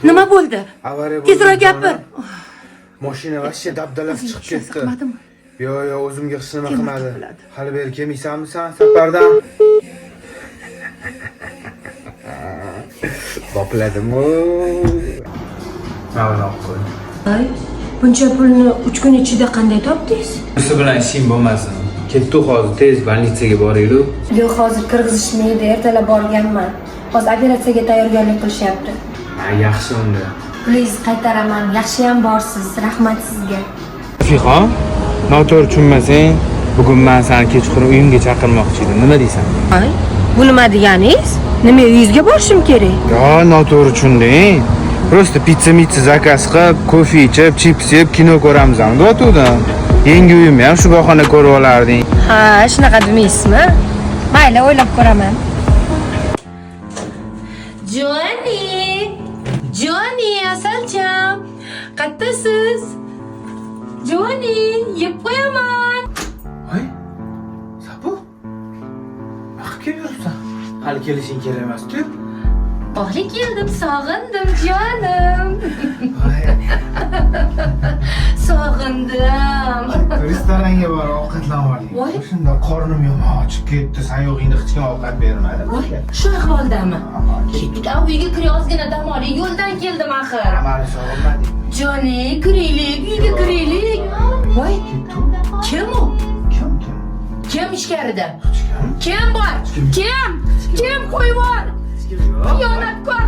Nima bo'ldi? Avariya bo'ldi. Tezroq gapir. Mashina vashcha dabdalab chiqib ketdi. Qilmadimi? Yo, o'zimga hech nima Kim qilmadi. qiladi? Hali beri kelmaysanmi sen safardan? Bopladim-ku. Mana qo'y. Ay, buncha pulni 3 kun ichida qanday topdingiz? Shu bilan ishing bo'lmasin. Ketdik hozir tez больницаga boraylik. Yo'q, hozir kirgizishmaydi, ertalab borganman. Hozir operatsiyaga tayyorgarlik qilishyapti. Ha, yaxshi unda. Pulingizni qaytaraman. Yaxshiyam borsiz. Rahmat sizga. Rafiqa, noto'g'ri tushunmasang, bugun men seni kechqurun uyimga chaqirmoqchi edim. Nima deysan? Ay, bu nima deganingiz? Nima uyingizga borishim kerak? Yo, noto'g'ri tushunding. Просто pizza zakaz qilib, kofe ichib, chips yeb, kino ko'ramiz ham degotgandim. Yangi uyimni ham shu bahona ko'rib olarding. Ha, shunaqa demaysizmi? Mayli, o'ylab ko'raman. Johnny, asalcham. Qattasiz? Johnny, yeb qo'yaman. Ay, Sabu? Vaqt kelib yuribsan. Hali kelishing kerak emas-ku. Oxli keldim, sog'indim jonim. Sog'indim. Restoranga borib ovqatlanib oling. Voy. Shunda qornim yomon ochib ketdi. Sen yo'g'ingda hech kim ovqat bermadi. Voy, shu ahvoldami? Ketdik, uyga kira ozgina dam oling. Yo'ldan keldim axir. Amali sog'inmading. Johnny, kiraylik, uyga kiraylik. Voy, kim u? Kim? Kim ichkarida? Kim? Kim bor? Kim? Kim qo'yib bor? Xiyonatkor.